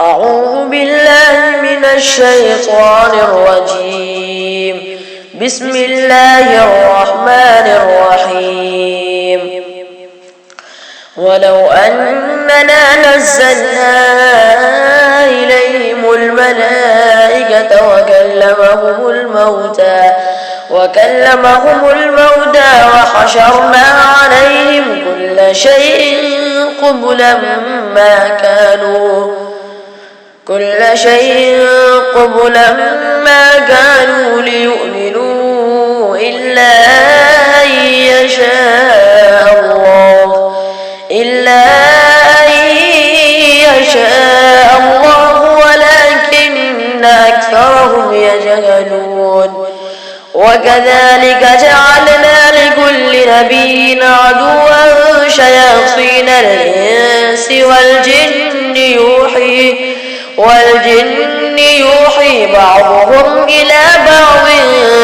أعوذ بالله من الشيطان الرجيم. بسم الله الرحمن الرحيم. ولو أننا نزلنا إليهم الملائكة وكلمهم الموتى وحشرنا عليهم كل شيء قبلا ما كانوا ليؤمنوا إلا أن يشاء الله ولكن أكثرهم يجهلون. وكذلك جعلنا لكل نبي عدوا شياطين الإنس والجن يوحي بعضهم إلى بعض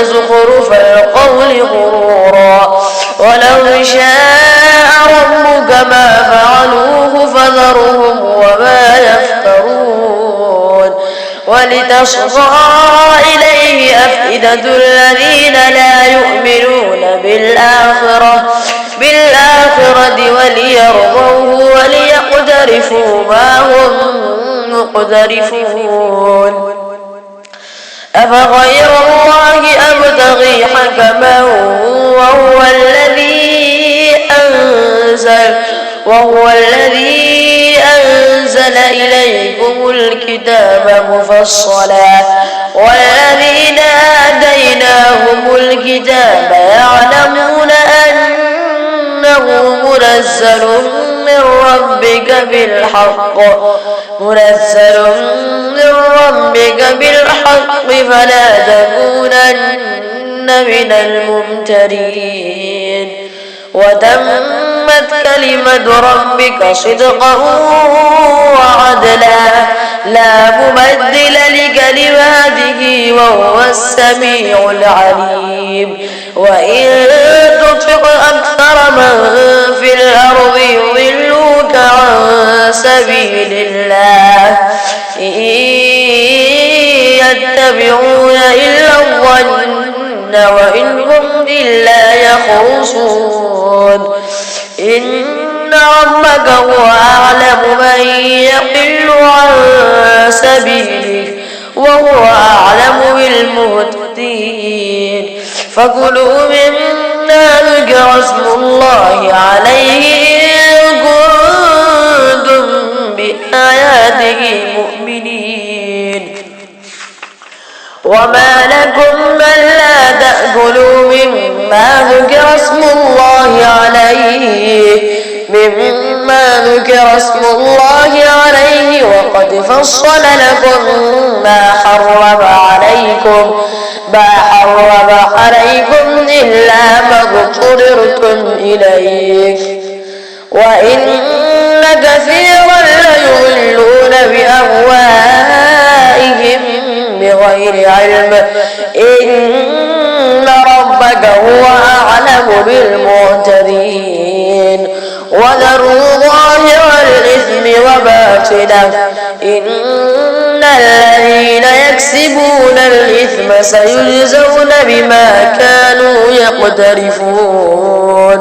زخرف القول غرورا. ولو شاء ربك ما فعلوه فذرهم وما يفترون. ولتصغى إليه أفئدة الذين لا يؤمنون بالآخرة وليرضوه وليقترفوا ما هم مقترفون. أفغير الله أبتغي حكما وهو الذي أنزل إليكم الكتاب مفصلا والذين آتيناهم الكتاب يعلمون أنه منزل من ربك بالحق فلا تكونن من الممترين. وتمت كلمة ربك صدقا وعدلا لا مبدل لكلماته وهو السميع العليم. وإن تطع أكثر من في الأرض يضلوك عن سبيل الله إن يتبعون إلا الظن وإن هم إلا يخرصون. إن ربك هو أعلم من يضل عن سبيله وهو أعلم بالمهتدين. فكلوا مما ذكر اسم الله عليه إن كنتم بآياته مؤمنين. وما لكم من لا تأكلوا مما ذكر اسم الله عليه وقد فصل لكم ما حرم عليكم إلا ما اضطررتم إليه. وإن كثيرا ليضلون بأهوائهم بغير علم إن ربك هو أعلم بالمعتدين. وذروا ظاهر الإثم وباطنه إن الذين يكسبون الإثم سيجزون بما كانوا يقترفون.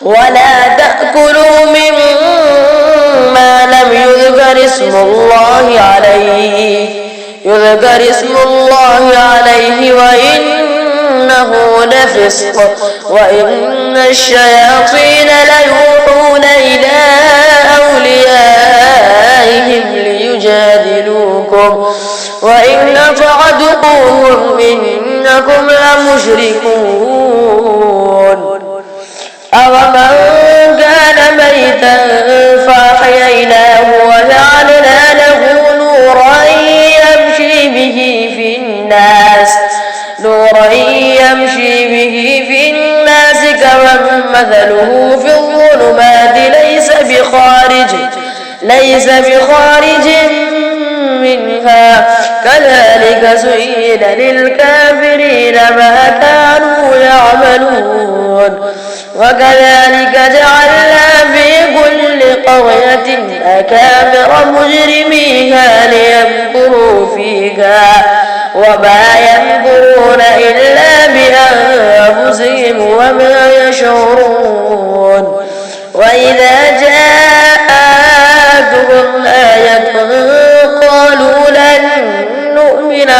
ولا تأكلوا مما لم يذكر اسم الله عليه وإنه لفسق. وإن الشياطين ليوحون إلى أوليائهم ليجادلوكم وإن أطعتموهم إنكم لمشركون. أَوَمَنْ كَانَ مَيْتًا فَأَحْيَيْنَاهُ وَجَعَلْنَا لَهُ نُورًا يَمْشِي بِهِ فِي النَّاسِ كَمَنْ مَثَلُهُ في الظُّلُمَاتِ ليس بخارج منها كذلك زين للكافرين ما كانوا يعملون. وكذلك جعلنا في كل قرية أكابر مجرميها ليمكروا فيها وما يمكرون إلا بأنفسهم وما يشعرون. وإذا جاءتهم آية قالوا لن نؤمن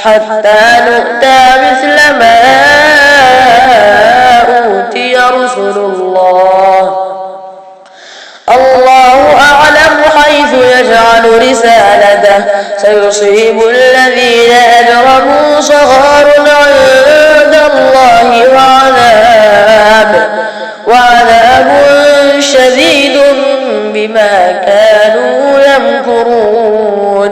حتى نؤتى مثل ما أوتي رسل الله. الله أعلم حيث يجعل رسالته سيصيب الذين أجرموا صغار عند الله وعذاب شديد بما كانوا يمكرون.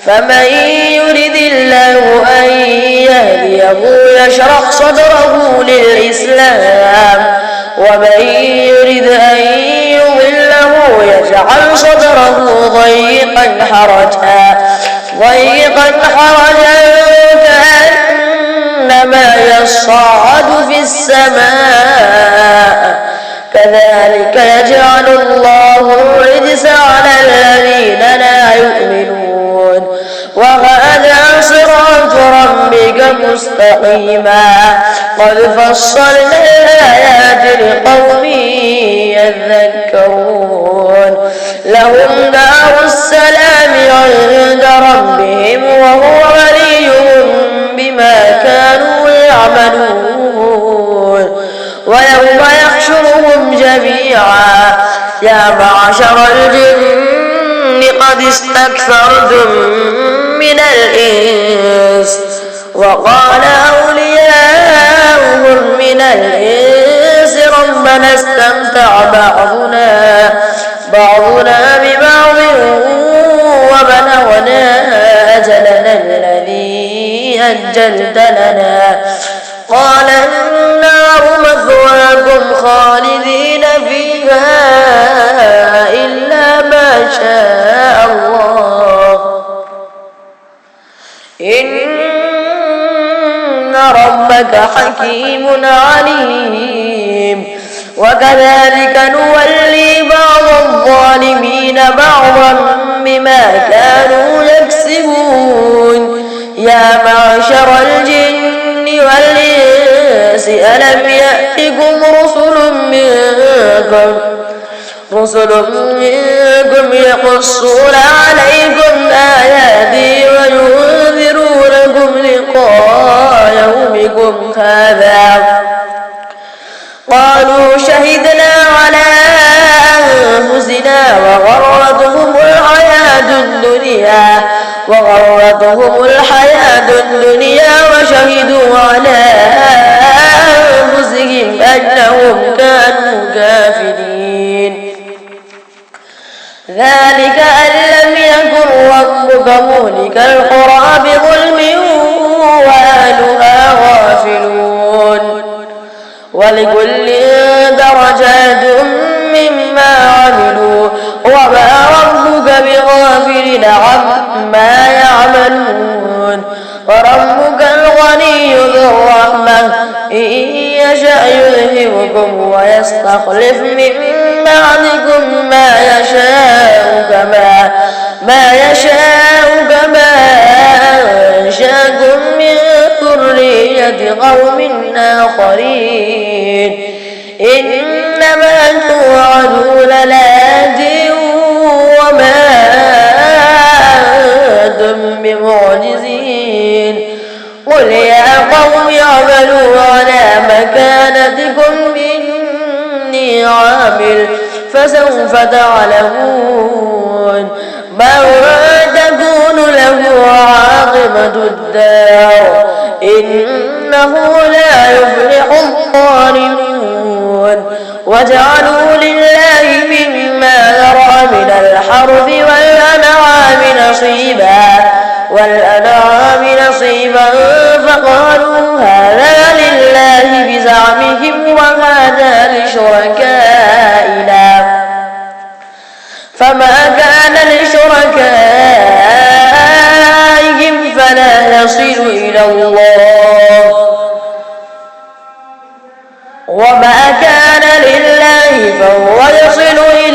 فمن يرد الله أن يهديه يشرح صدره للإسلام ومن يرد أن يضله يجعل صدره ضيقا حرجا كأنما يصعد في السماء كذلك يجعل الله الرجس على الذين لا يؤمنون. وهذا صراط ربك مستقيما قد فصلنا الآيات لقوم يذكرون. لهم دار السلام عند ربهم وهو وليهم بما كانوا يعملون. ويوم يحشرهم جميعا يا معشر الجن قد استكثرتم من الإنس وقال أولياؤهم من الإنس ربنا استمتع بعضنا ببعض وبلغنا أجلنا الذي أجلت لنا قال النار مثواكم خالدين فيها إلا ما شاء الله إن ربك حكيم عليم. وكذلك نولي بعض الظالمين بعضا بما كانوا يكسبون. يا معشر الجن والإنس ألم يأتكم رسل منكم يقصون عليكم آياتي وينذرونكم لقاء يومكم هذا قالوا شهدنا على أنفسنا وغرتهم الحياة الدنيا وشهدوا على أنفسهم أنهم كانوا كافرين. ذلك أن لم يكن ربك مهلك القرى بظلم وأهلها غافلون. ولكل درجات مما عملوا وما ربك بغافل عما يعملون. وربك الغني ذو الرحمة إن يشأ يذهبكم ويستخلف من بعدكم ما يشاء كما أنشأكم من ذرية قوم آخرين. إنما توعدون لآت وما أنتم بمعجزين. قل يا قوم اعملوا على مكانتكم إني عامل فسوف تعلمون من تكون له عاقبة الدار إنه لا يفلح الظالمون. وجعلوا لله مما ذرأ من الحرث والأنعام نصيبا فقالوا هذا لله بزعمهم وهذا لشركائنا فما كان لشركائهم فلا يصل إلى الله وما كان لله فهو يصل إلى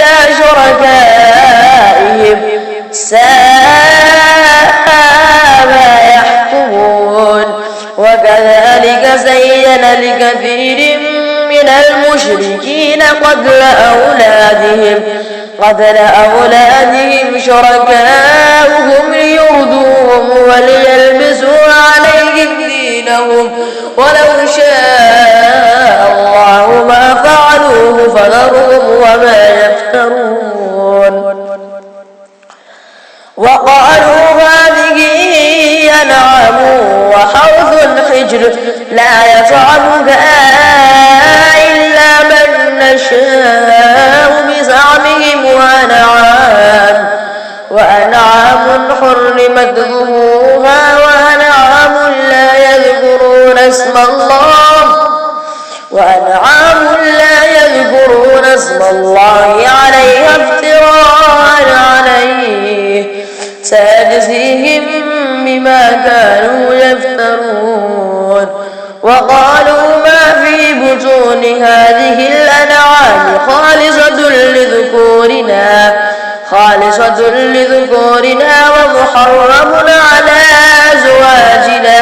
قتل أولادهم شركاؤهم ليردوهم وليلبسوا عليهم دينهم ولو شاء الله ما فعلوه فذرهم وما يفترون. وقالوا هذه أنعام وحرث حجر لا يطعمها إلا من نشاء بزعمهم وأنعام حرمت ظهورها وأنعام لا يذكرون اسم الله عليها افتراء عليه سيجزيهم بما كانوا يفترون. وقالوا ما في بطون هذه الأنعام خالصة لذكورنا ومحرم على أزواجنا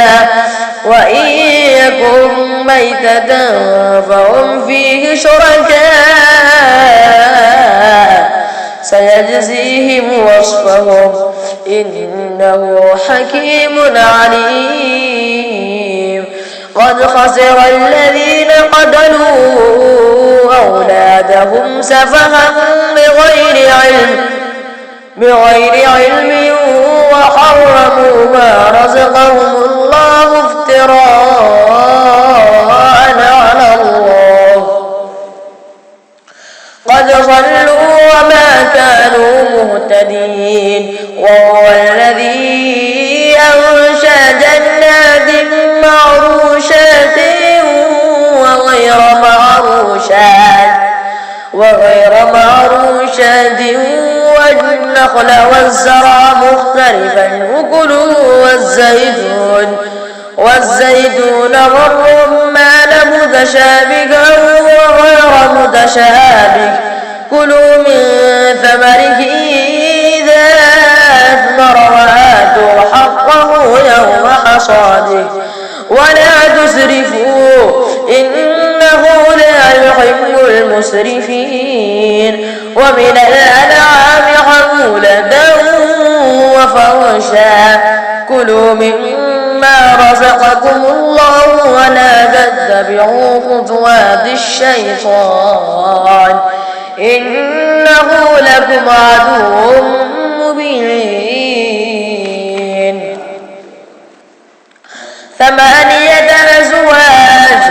وإن يكن ميتة فهم فيه شركاء سيجزيهم وصفهم إنه حكيم عليم. قد خسر الذين قتلوا أولادهم سفها بغير علم وحرموا ما رزقهم الله افتراء على الله. قد ضلوا وما كانوا مهتدين. وهو الذي أنشأ جنات معروشات وغير معروشات والنخل والزرع مختلفا أكله والزيتون والرمان متشابها وغير متشابه كلوا من ثمره إذا أثمر وآتوا حقه يوم حصاده ولا تسرفوا إنه لا يحب المسرفين. ومن الأنعام حمولة وفرشا كلوا مما رزقكم الله ولا تتبعوا خطوات الشيطان إنه لكم عدو مبين. 8 أزواج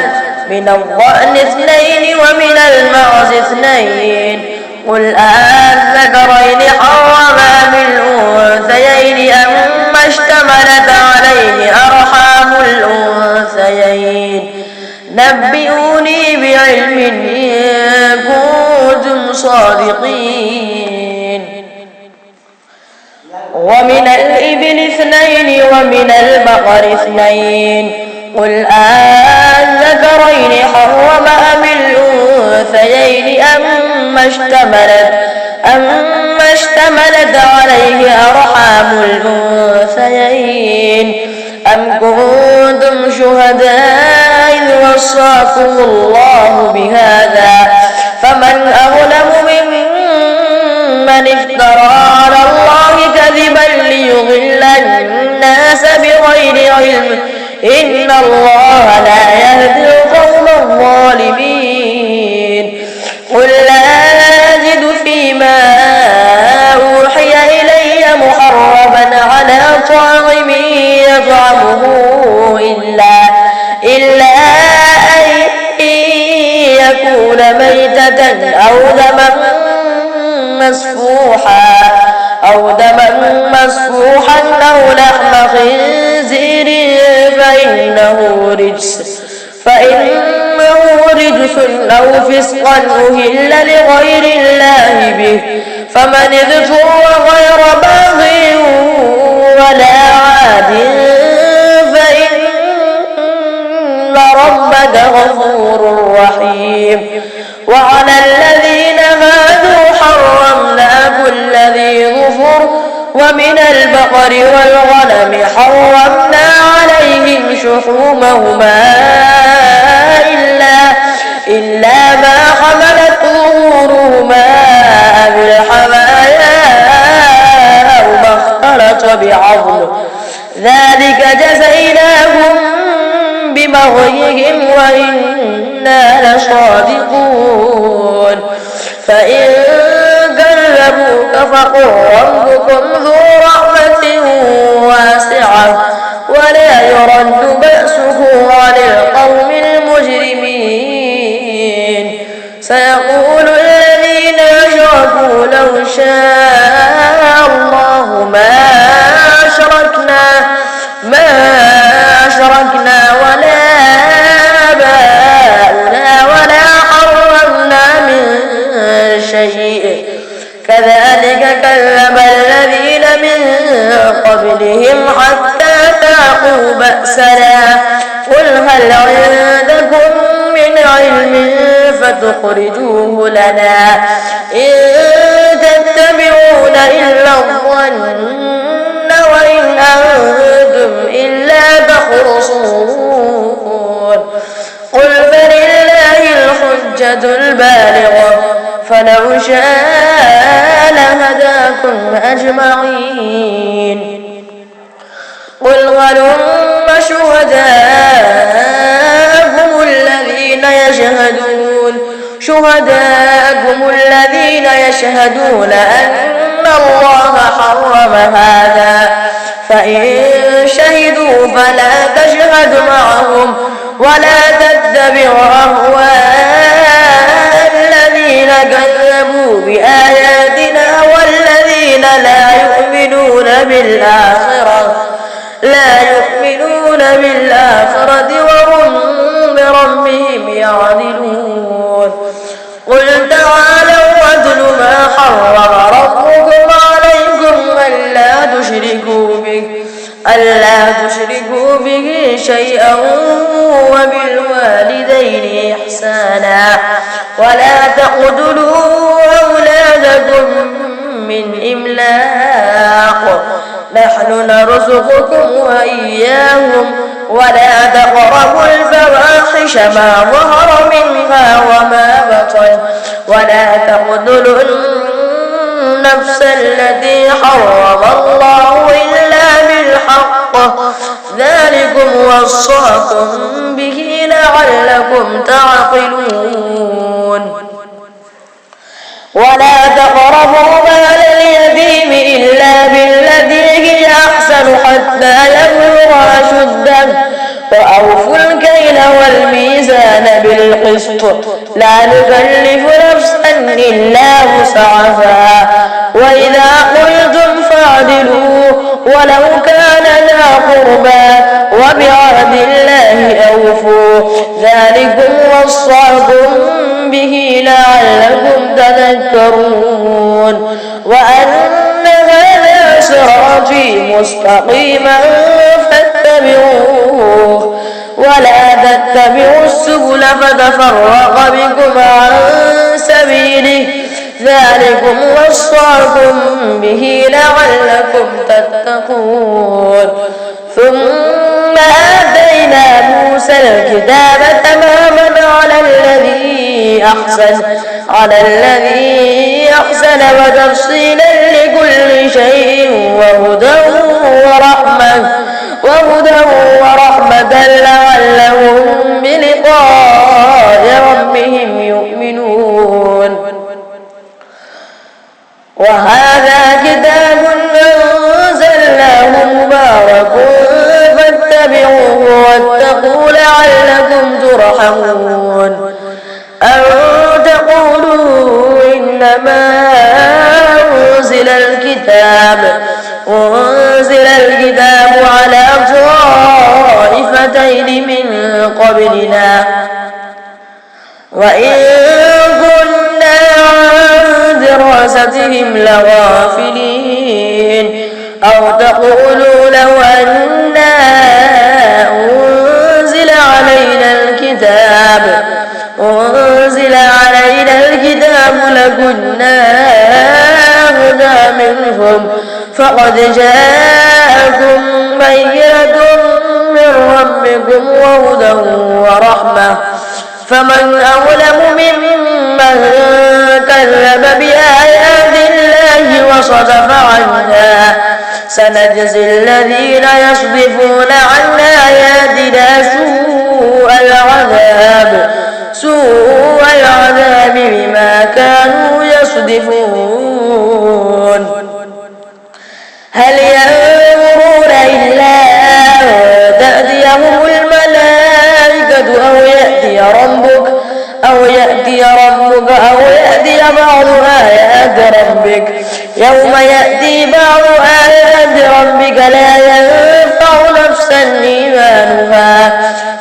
من الضأن 2 ومن المعز 2 قل أذكرين حرم أم الأنثيين أما اشتملت عليه أرحام الأنثيين نبئوني بعلم إن كنتم صادقين. ومن الإبل 2 ومن البقر 2 قل أذكرين حرم أم الأنثيين أما اشتملت عليه أرحام الأنثيين أم كنتم شهداء إذ وصاكم الله بهذا فمن أظلم ممن افترى على الله كذبا ليضل الناس بغير علم إن الله لا يهدي القوم الظالمين. قل لا أجد فيما أوحي إلي محرما على طاعم يطعمه إلا أن يكون ميتة أو دما مسفوحا أو لحم خنزير فإنه رجس أو فسقا أهل لغير الله به فمن اضطر غير باغ ولا عاد فإن ربك غفور رحيم. وعلى الذين هادوا حرمنا كل ذي ظفر ومن البقر والغنم حرمنا عليهم شحومهما إلا ما حملت فإن كذبوك فقل ربكم ذو رحمة واسعة ولا يرد بأسه عن القوم المجرمين سيقول الذين أشركوا لو شاء الله ما أشركنا ولا آباؤنا ولا حرمنا من شيء كذلك كذب الذين من قبلهم حتى ذاقوا بأسنا قل هل عندكم من علم فتخرجوه لنا إن تتبعون إلا الظن وإن أنتم إلا تخرصون قل فلله الحجة البالغة فلو شاء لهداكم أجمعين قل هلم شهداءكم الذين يشهدون أن الله حرم هذا فإن شهدوا فلا تشهد معهم ولا تتبع أهواء الذين كذبوا بآياتنا والذين لا يؤمنون بالآخرة وهم بربهم يعدلون قل تعالوا واتل ما حرم ربكم عليكم ألا تشركوا به شيئا وبالوالدين إحسانا ولا تقتلوا أولادكم من إملاق نحن نرزقكم وإياهم ولا تقربوا الفواحش ما ظهر منها وما بطن ولا تقتلوا النفس التي حرم الله إلا بالحق ذلكم وصاكم به لعلكم تعقلون ولا تقربوا مال اليتيم إلا بالتي هي أحسن حتى يبلغ أشده وأوفوا الكيل والميزان بالقسط لا نكلف نفسا إلا وسعها وإذا قلتم فاعدلوا ولو كان ذا قربى وبعهد الله أوفوا ذلكم وصاكم به لعلكم تذكرون وأن هذا صراطي مستقيما فاتبعوه ولا تتبعوا السبل فتفرق بكم عن سبيله ذلكم وصاكم به لعلكم تتقون ثم آتينا موسى الكتاب تماما على الذي أحسن وتفصيلا لكل شيء وهدى ورحمة لعلهم بلقاء ربهم يؤمنون وهذا كتاب أنزلناه مبارك فاتبعوه واتقوا لعلكم ترحمون أن تقولوا إنما أنزل الكتاب على طائفتين من قبلنا وإن كنا عن دراستهم لغافلين أو تقولوا لو أنا أنزل علينا الكتاب لكنا أهدى منهم فقد جاءكم بينة من ربكم وهدى ورحمة فمن أظلم ممن كذب بآيات الله وصدف عنها سنجزي الذين يصدفون عن آياتنا سوء العذاب بما كانوا يصدفون هل ينظرون إلا أن تأتيهم الملائكة أو يأتي ربك أو يأتي بعض آيات ربك يوم يأتي بعض آيات ربك لا ينفع نفسا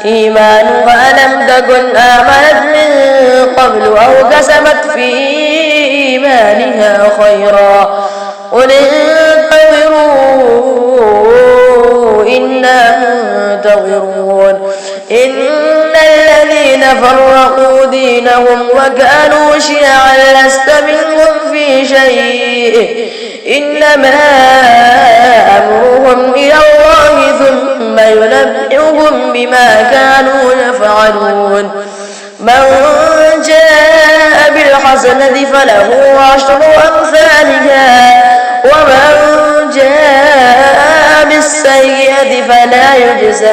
إيمانها لم تكن آمنت من قبل أو كسبت في إيمانها خيرا قل انتظروا إنا منتظرون إن الذين فرقوا دينهم وكانوا شيعا لست منهم في شيء إنما أمرهم إلى الله ثم ينبئهم بما كانوا يفعلون من جاء بالحسنة فله 10 أمثالها ومن جاء بالسيئة فلا يجزى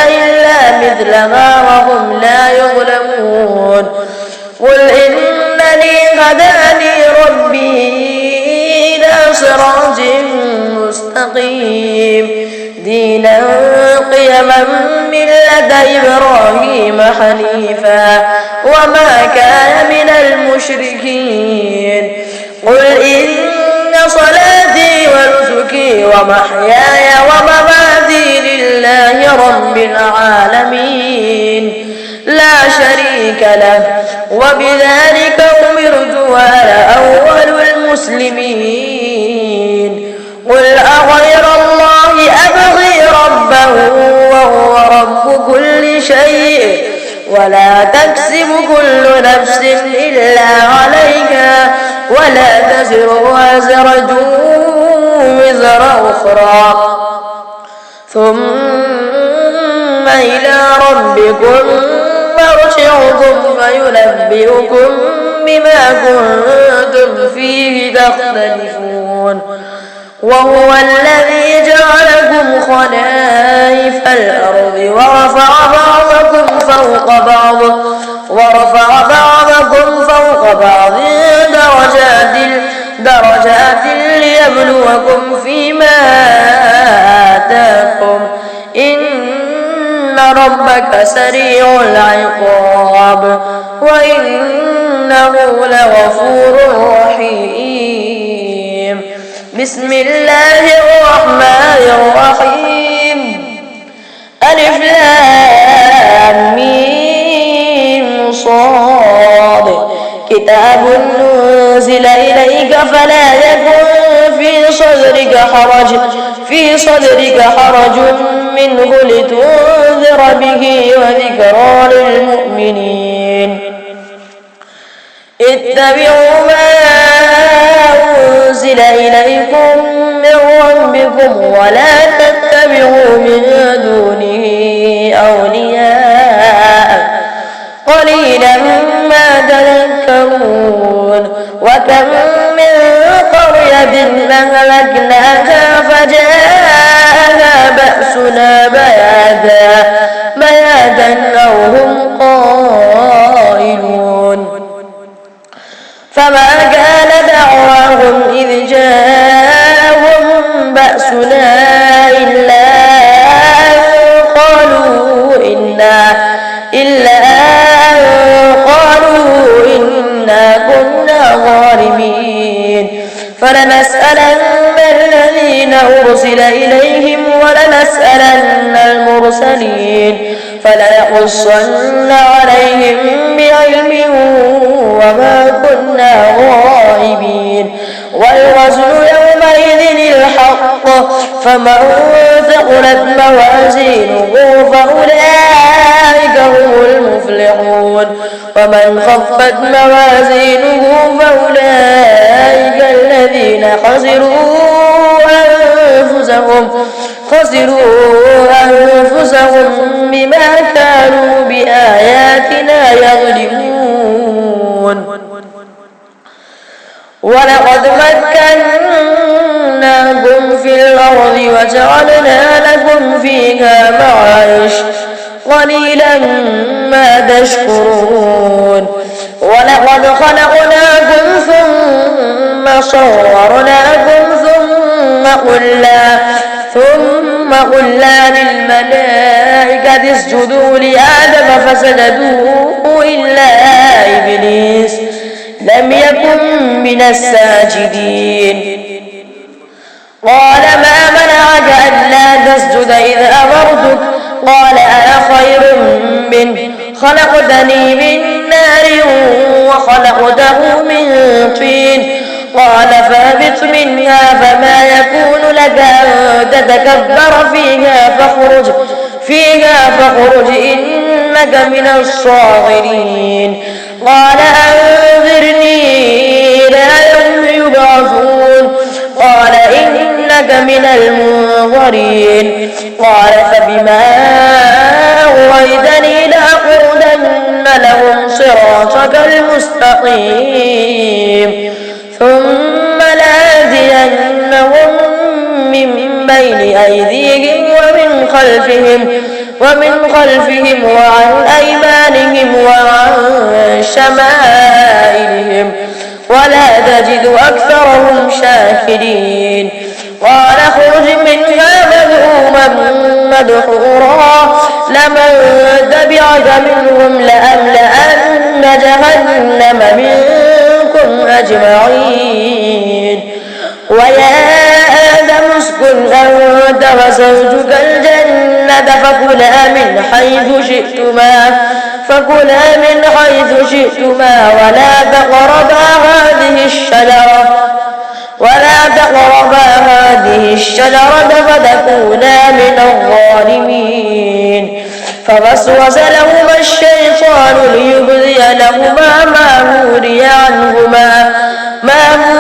إلا مثلها وهم لا يظلمون قل إنني هداني ربي إلى صراط مستقيم دينا قيما ملة إبراهيم حنيفا وما كان من المشركين قل إن صلاتي ونسكي ومحياي ومماتي لله رب العالمين لا شريك له وبذلك أمرت وأنا أول المسلمين قل أغير الله أبغي ربا وهو رب كل شيء ولا تكسب كل نفس إلا عليها ولا تزر وازرة وزر أخرى ثم إلى ربكم مرجعكم فينبئكم بما كنتم فيه تختلفون وهو الذي جعلكم خلائف الأرض ورفع بعضكم فوق بعض درجات ليبلوكم فيما آتاكم إن ربك سريع العقاب وإنه لغفور رحيم بسم الله الرحمن الرحيم ألف لام ميم صاد كتاب أنزل إليك فلا يكن في صدرك حرج منه لتنذر به وذكرى للمؤمنين اتبعوا ما أنزل إليكم من ربكم ولا تتبعوا من دونه أولياء قليلا ما تذكرون وكم من قرية أهلكناها فجاءها بأسنا بياتا أو هم قائلون فما كان دعواهم إذ جاءهم بأسنا إلا أن قالوا إنا كنا ظالمين فلنسألن الذين أرسل إليهم ولنسألن المرسلين فليقصن عليهم بعلم وما كنا غائبين والوزن يومئذ الحق فمن ثقلت موازينه فأولئك هم المفلحون ومن خفت موازينه فأولئك الذين خسروا أنفسهم بما كانوا بآياتنا يظلمون ولقد مكناكم في الأرض وجعلنا لكم فيها معايش قليلا ما تشكرون ولقد خلقناكم ثم فسجدوا إلا إبليس لم يكن من الساجدين. قال ما منعك ألا تسجد إذ أمرتك؟ قال أنا خير منه خلقتني من نار وخلقته من طين. قال فاهبط منها فما يكون لك أن تتكبر فيها فاخرج إنك من الصاغرين. قال أنظرني إلى يوم يبعثون. قال إنك من المنظرين. قال فبما أغويتني لأقعدن لهم صراطك المستقيم ثم لآتينهم من بين أيديهم ومن خلفهم وعن أيمانهم وعن شمائلهم ولا تجد أكثرهم شاكرين. قال اخرج منها مذءوما مدحورا لمن تبعك منهم لأملأن جهنم منكم أجمعين. ويا آدم اسكن أنت وزوجك الجنة فكلا من حيث شئتما ولا تقربا هذه الشجرة فتكونا من الظالمين. فوسوس لهما الشيطان ليبدي لهما ما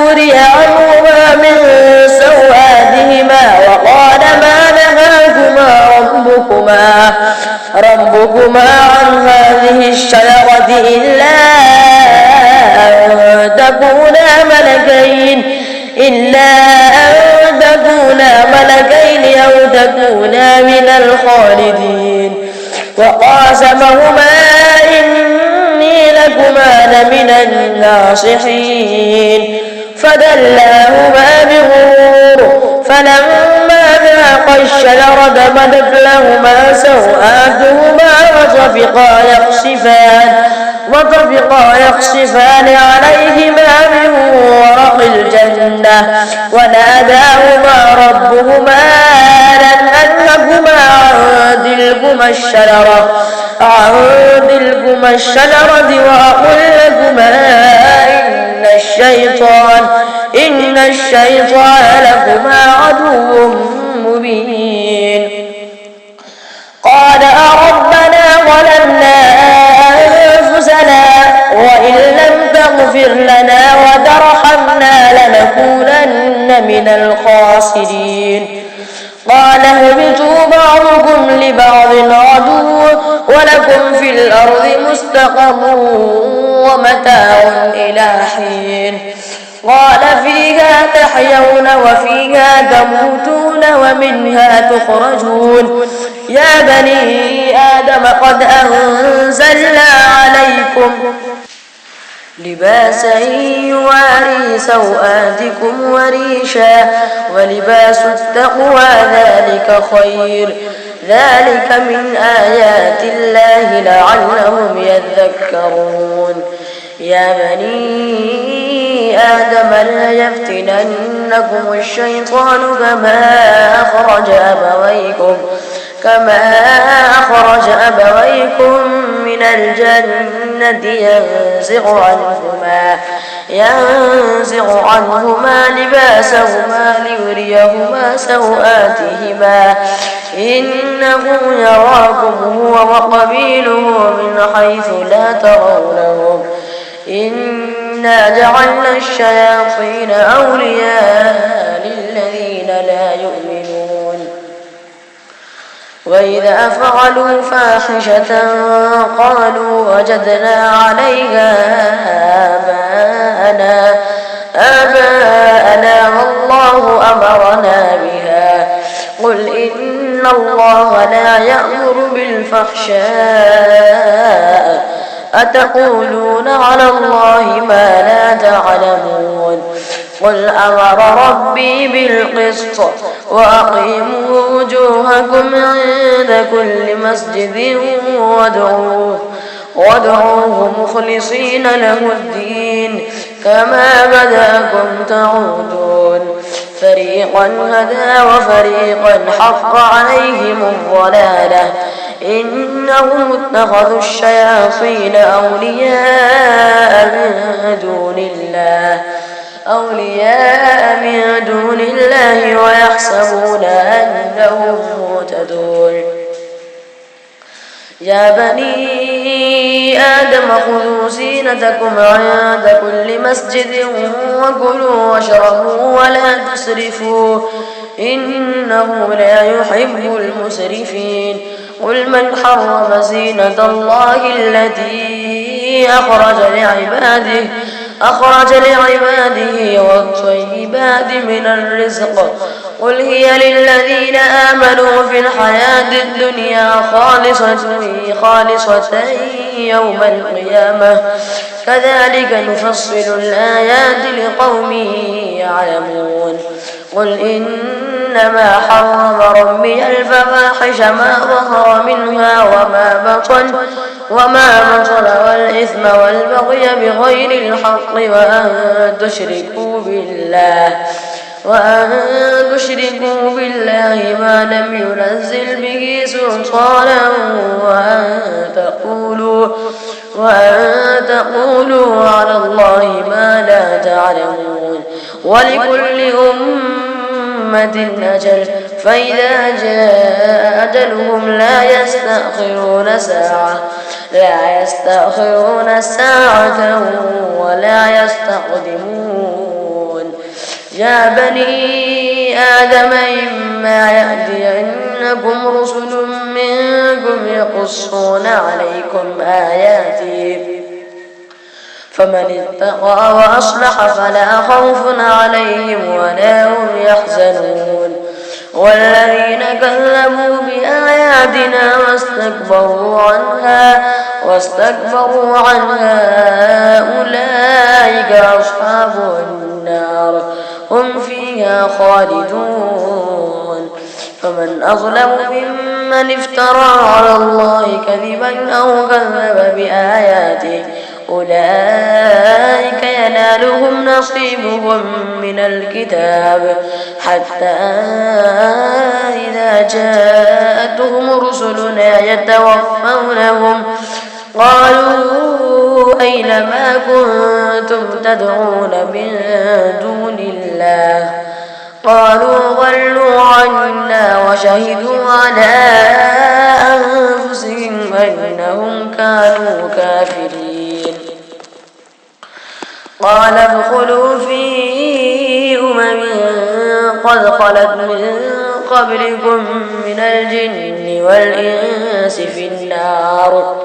وري عنهما من سوآتهما وقال ما نهاكما ربكما عن هذه الشجرة إلا أن تكونا ملكين أو تكونا من الخالدين. وقاسمهما إني لكما لمن الناصحين. فدلاهما بغرور فلما ذاقا الشجرة بدت لهما سوآتهما وطفقا يخصفان عليهما من ورق الجنة وناداهما ربهما ألم أنهكما عن تلكما الشجرة وأقل لكما إن الشيطان لكما عدو مبين. قال ربنا ظلمنا أنفسنا وإن لم تغفر لنا وترحمنا لنكونن من الخاسرين. قال اهبطوا بعضكم لبعض عدو ولكم في الأرض مستقر ومتاع إلى حين. قال فيها تحيون وفيها تموتون ومنها تخرجون. يا بني آدم قد أنزلنا عليكم لباسا يواري سوآتكم وريشا ولباس التقوى ذلك خير. ذلك من آيات الله لعلهم يذكرون. يا بني آدم لا يفتننكم الشيطان كما أخرج أبويكم من الجنة ينزع عنهما لباسهما ليريهما سوآتهما إنه يراكم هو وقبيله من حيث لا ترونهم إنا جعلنا الشياطين أولياء للذين لا يؤمنون. وإذا فعلوا فاحشة قالوا وجدنا عليها آباءنا والله أمرنا بها. قل إن الله لا يأمر بالفحشاء أتقولون على الله ما لا تعلمون. قل أمر ربي بالقسط وأقيموا وجوهكم عند كل مسجد وادعوه مخلصين له الدين كما بدأكم تعودون فريقا هدى وفريقا حق عليهم الضلالة إنهم اتخذوا الشياطين أولياء من دون الله ويحسبون أنهم مهتدون يا بني آدم خذوا زينتكم عند كل مسجد وكلوا واشربوا ولا تسرفوا إنه لا يحب المسرفين قل من حرم زينة الله التي أخرج لعباده والطيبات من الرزق قل هي للذين آمنوا في الحياة الدنيا خالصة يوم القيامة كذلك نفصل الآيات لقوم يعلمون قل إنما حرم ربي الفواحش ما ظهر منها وما بطن والإثم والبغي بغير الحق وأن تشركوا بالله ما لم ينزل به سلطانا وأن تقولوا على الله ما لا تعلمون ولكل أمة أجل فإذا جاء أجلهم لا يستأخرون ساعة ولا يستقدمون يا بني آدم إما يأتينكم رسل منكم يقصون عليكم آياتي فمن اتقى وأصلح فلا خوف عليهم ولا هم يحزنون والذين كذبوا بآياتنا واستكبروا عنها أولئك أصحاب النار هم فيها خالدون فمن أظلم ممن افترى على الله كذبا أو كذب بآياته أولئك ينالهم نصيبهم من الكتاب حتى إذا جاءتهم رسلنا يتوفونهم قالوا أين ما كنتم تدعون من دون الله قالوا ضلوا عنا وشهدوا على أنفسهم أنهم كانوا كافرين قال ادخلوا في قد خلت من قبلكم من الجن والإنس في النار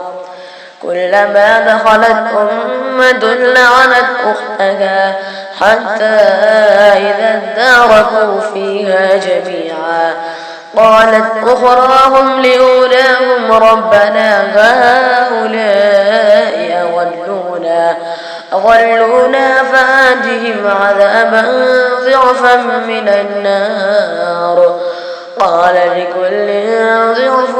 كلما دخلت أمة لعنت أختها حتى إذا اداركوا فيها جميعا قالت أخراهم لأولاهم ربنا هؤلاء أضلونا فآتهم عذابا ضعفا من النار قال لكل ضعف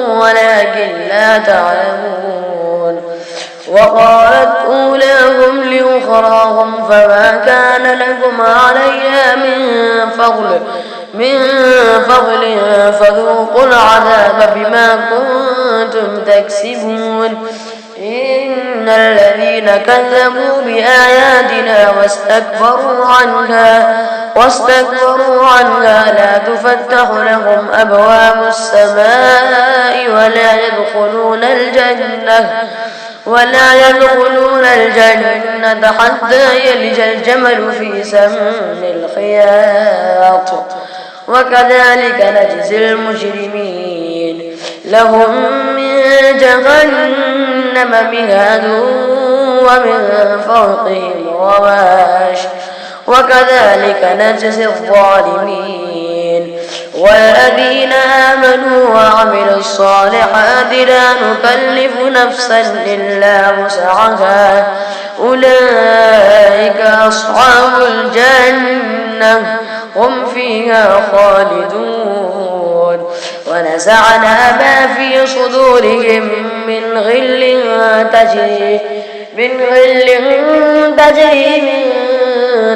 ولكن لا تعلمون وقالت أولاهم لأخراهم فما كان لكم عليها من فضل فذوقوا العذاب بما كنتم تكسبون إن الذين كذبوا بآياتنا واستكبروا عنها لا تفتح لهم أبواب السماء ولا يدخلون الجنة حتى يلج الجمل في سم الخياط وكذلك نجزي المجرمين لهم من جهنم مهاد ومن فوقهم غواش وكذلك نجزي الظالمين والذين آمنوا وعملوا الصالحات لا نكلف نفسا إلا وسعها أولئك أصحاب الجنة هم فيها فيها خالدون. ونزعنا ما في صدورهم من غل تجري من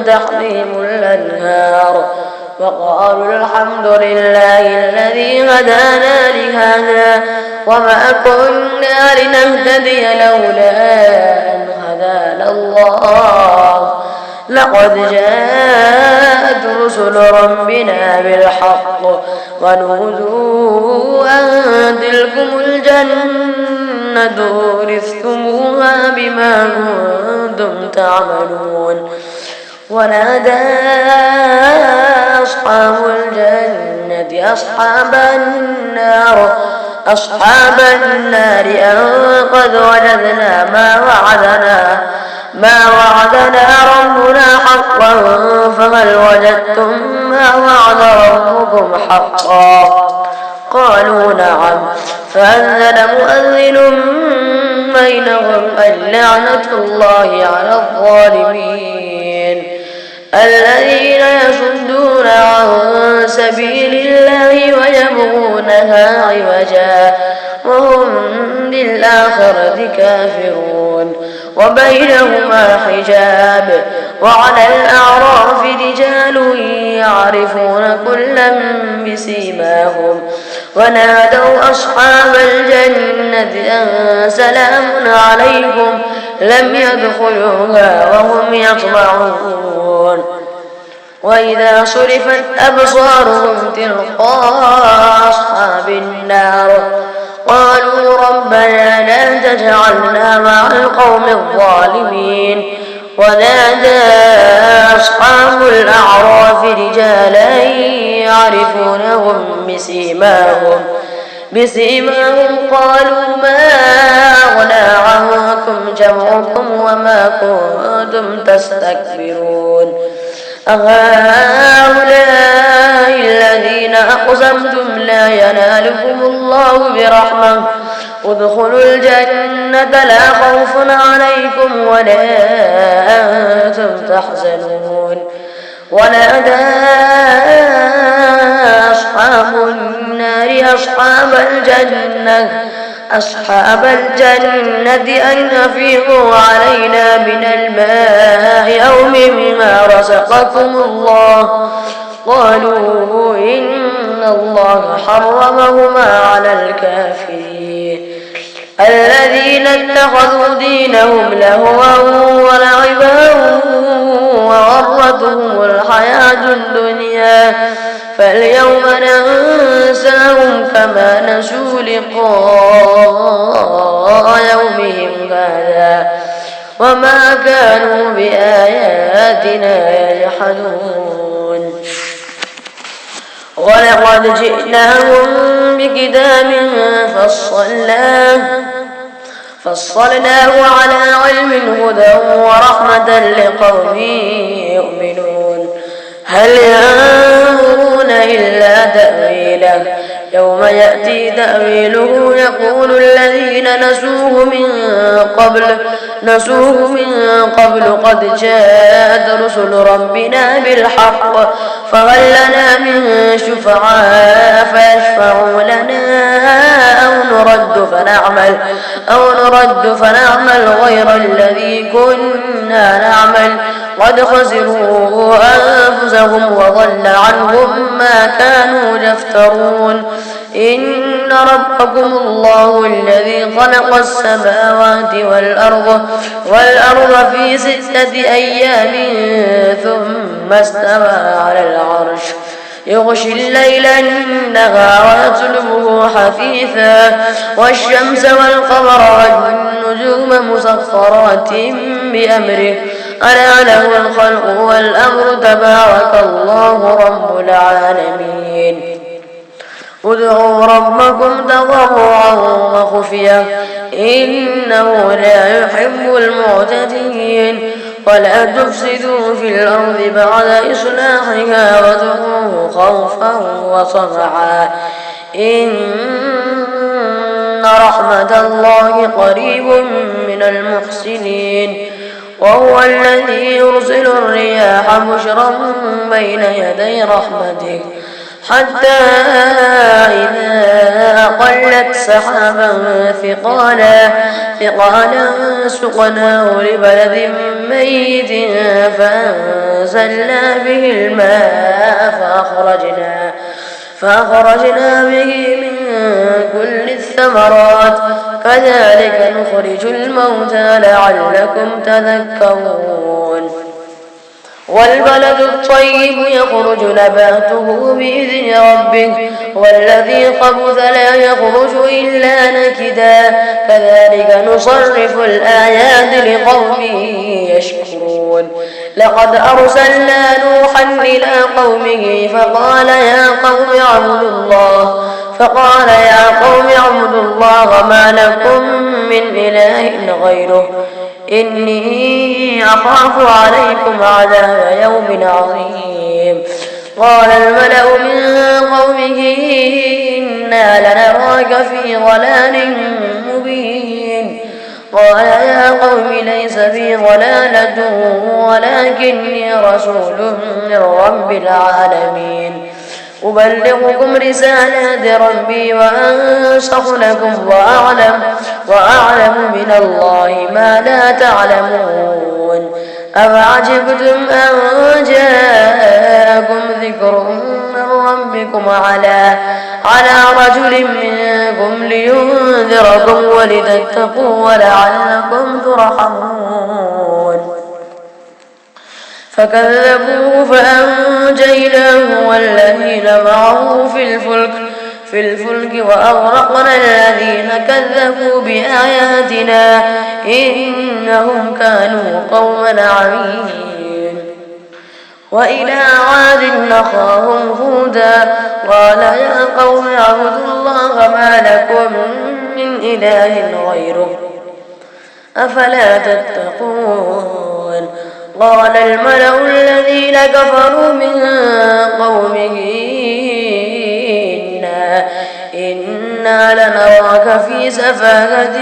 تحتهم الأنهار وقالوا الحمد لله الذي هدانا لهذا وما كنا لنهتدي لولا أن هدانا الله لقد جاءت رسل ربنا بالحق ونودوا أن تلكم الجنة أورثتموها بما كنتم تعملون. ونادى أصحاب الجنة أصحاب النار أن قد وجدنا ما وعدنا ربنا حقا فهل وجدتم ما وعد ربكم حقا؟ قالوا نعم. فأذن مؤذن بينهم اللعنة الله على الظالمين الذين يصدون عن سبيل الله ويبغونها عوجا وهم بالآخرة كافرون. وبينهما حجاب. وعلى الأعراف رجال يعرفون كلا بسيماهم ونادوا أصحاب الجنة أن سلام عليكم لم يدخلوها وهم يطمعون. وإذا صرفت أبصارهم تلقاء أصحاب النار قالوا ربنا لا تجعلنا مع القوم الظالمين. ونادى أصحاب الأعراف رجالا يعرفونهم بسيماهم قالوا ما أغنى عنكم جمعكم وما كنتم تستكبرون أهؤلاء الذين أقسمتم لا ينالكم الله برحمة ادخلوا الجنة لا خوف عليكم ولا أنتم تحزنون. ونادى أصحاب النار أصحاب الجنة أن أفيضوا علينا من الماء أو مما رزقكم الله قالوا إن الله حرمهما على الكافرين الذين اتخذوا دينهم لهوا ولعبا وغرتهم الحياة الدنيا فاليوم ننساهم كما نسوا لقاء يومهم هذا وما كانوا بآياتنا يجحدون. ولقد جئناهم بكتاب فصلناه على علم هدى ورحمة لقوم يؤمنون. هل ينظرون إلا تأويله يوم يأتي تأويله يقول الذين نسوه من قبل قد جاءت رسل ربنا بالحق فهل لنا من شفعاء فيشفعوا لنا أو نرد فنعمل غير الذي كنا نعمل قد خسروا أنفسهم وضل عنهم ما كانوا يفترون. إن ربكم الله الذي خلق السماوات والأرض في 6 أيام ثم استوى على العرش يغشي الليل النهار يطلبه حثيثا والشمس والقمر والنجوم مسخرات بأمره ألا له الخلق والأمر تبارك الله رب العالمين. ادعوا ربكم تضرعا وخفية إنه لا يحب المعتدين. ولا تفسدوا في الأرض بعد إصلاحها وادعوه خوفا وطمعا إن رحمة الله قريب من المحسنين. وهو الذي يرسل الرياح بشرا بين يدي رحمته حتى إذا أقلت سحابا ثقالا سقناه لبلد ميت فأنزلنا به الماء فأخرجنا به من كل الثمرات كذلك نخرج الموتى لعلكم تذكرون. والبلد الطيب يخرج نباته بإذن ربه والذي خبث لا يخرج إلا نكدا كذلك نصرف الآيات لقوم يشكرون. لقد أرسلنا نوحا إلى قومه فقال يا قوم اعبدوا الله ما لكم من إله غيره إني أخاف عليكم عذاب يوم عظيم. قال الملأ من قومه إنا لنراك في ضلال مبين. قال يا قوم ليس بي ضلالة ولكني رسول من رب العالمين أبلغكم رسالات ربي وأنصح لكم وأعلم من الله ما لا تعلمون. أفعجبتم أن جاءكم ذكر من ربكم على رجل منكم لينذركم ولتتقوا ولعلكم ترحمون. فكذبوه فأنجيناه والذين معه في الفلك وأغرقنا الذين كذبوا بآياتنا إنهم كانوا قوما عمين. وإلى عاد أخاهم هودا قال يا قوم اعبدوا الله ما لكم من إله غيره أفلا تتقون. قال الملأ الذين كفروا من قومه إنا لنراك في سفاهة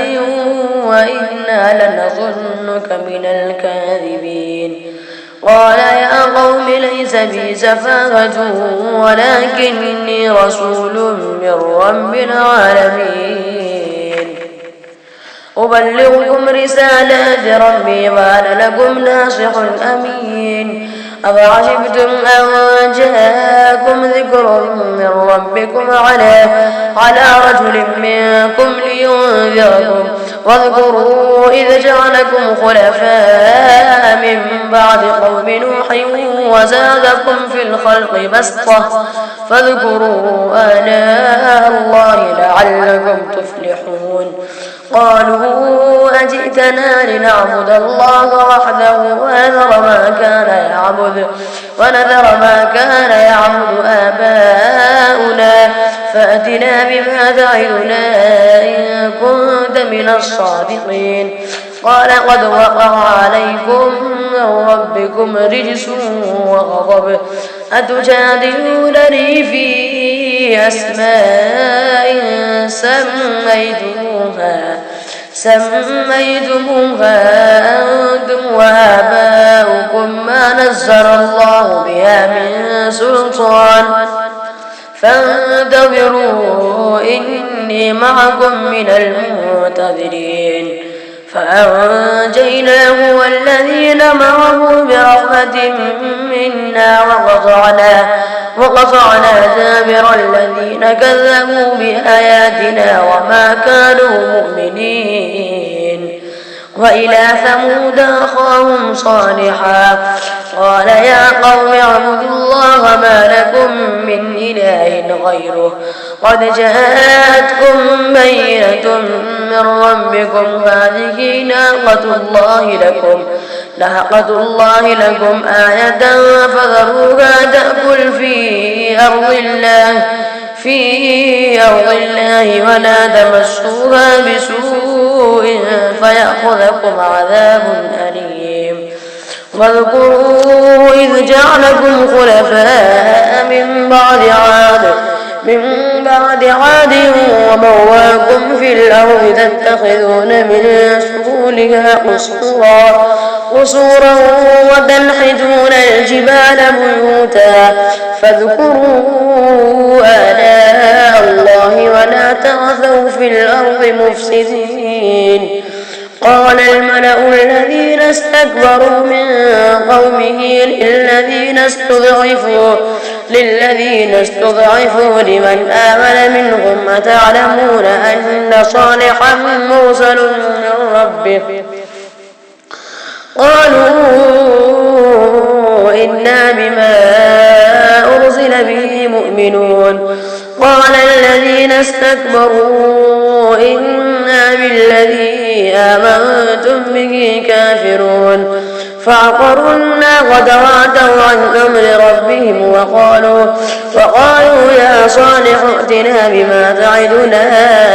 وإنا لنظنك من الكاذبين. قال يا قوم ليس بي سفاهة ولكني رسول من رب العالمين أبلغكم رسالات ربي وأنا لكم ناصح أمين. أفعجبتم أن جاءكم ذكر من ربكم على رجل منكم لينذركم واذكروا إذ جعلكم خلفاء من بعد قوم نوح وزادكم في الخلق بسطة فاذكروا آلاء الله لعلكم تفلحون. قالوا أجئتنا لنعبد الله وحده ونذر ما كان يعبد آباؤنا فأتنا بما تعدنا إن كنت من الصادقين. قال قد وقع عليكم من ربكم رجس وغضب أتجادلونني في أسماء سميتموها أنتم وآباؤكم ما نزل الله بها من سلطان فانتظروا إني معكم من المنتظرين. فأنجيناه والذين معه برحمة منا وقطعنا دابر الذين كذبوا بآياتنا وما كانوا مؤمنين. وإلى ثمود أخاهم صالحا قال يا قوم اعبدوا الله ما لكم من إله غيره قد جاءتكم بينة من ربكم هذه ناقة الله لكم آية فذروها تأكل في أرض الله ولا تمسوها بسوء فيأخذكم عذاب أليم. واذكروا إذ جعلكم خلفاء من بعد عاد من بعد عاد وبواكم في الأرض تتخذون من سهولها قصورا وتنحتون الجبال بيوتا فاذكروا آلاء الله ولا تعثوا في الأرض مفسدين. قال الملأ الذين استكبروا من قومه للذين استضعفوا لمن آمن منهم أتعلمون أن صالحا مرسل من ربه قالوا إنا بما أرسل به مؤمنون. قال الذين استكبروا إنا بالذي آمنتم به كافرون. فعقروا الناقة وعتوا عن أمر ربهم وقالوا يا صالح ائتنا بما تعدنا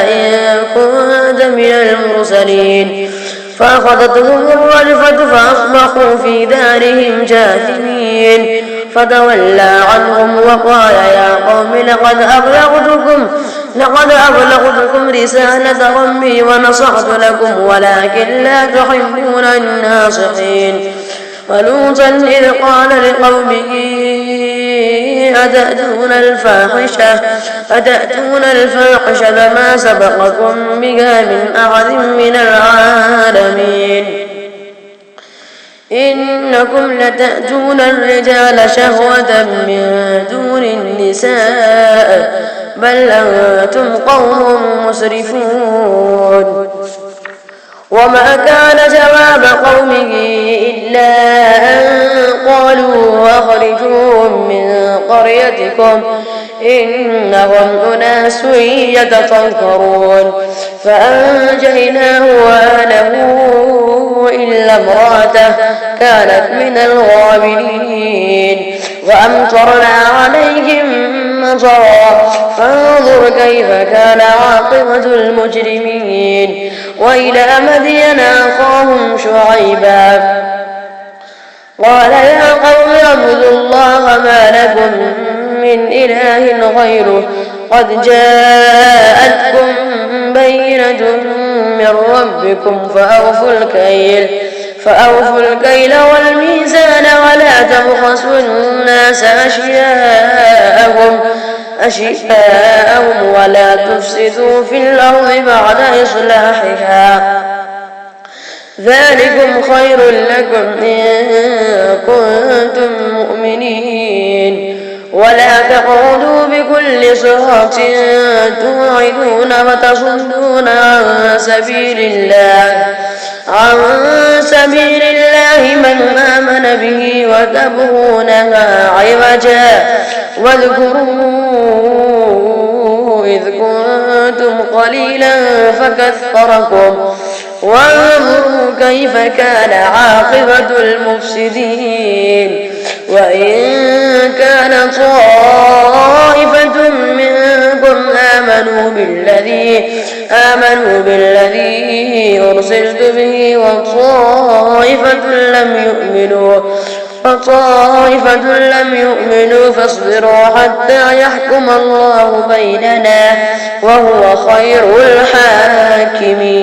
إن كنت من المرسلين. فأخذتهم الرجفة فأصبحوا في دارهم جاثمين. فتولى عنهم وقال يا قوم لقد أبلغتكم رسالة ربي ونصحت لكم ولكن لا تحبون الناصحين. ولوطا إذ قال لقومه أتأتون الفاحشة ما سبقكم بها من أحد من العالمين. إنكم لتأتون الرجال شهوة من دون النساء بل أنتم قوم مسرفون. وما كان جواب قومه إلا أن قالوا أخرجوهم من قريتكم إنهم أناس يتطهرون. فأنجيناه وأهله إلا امرأته كانت من الغابرين. وأمطرنا عليهم مطرا فانظر كيف كان عاقبة المجرمين. وإلى مدين أخاهم شعيبا قال يا قوم اعبدوا الله ما لكم من إله غيره قد جاءتكم بينة من ربكم فأوفوا الكيل والميزان ولا تبخسوا الناس أشياءهم ولا تفسدوا في الأرض بعد إصلاحها ذلكم خير لكم إن كنتم مؤمنين. ولا تقعدوا بكل صراط توعدون وتصدون عن سبيل الله من آمن به وتبغونها عوجا. واذكروا إذ كنتم قليلا فكثركم وانظروا كيف كان عاقبة المفسدين. وإن كان طائفة منكم آمنوا بالذي أرسلت به وطائفة لم يؤمنوا فاصبروا حتى يحكم الله بيننا وهو خير الحاكمين.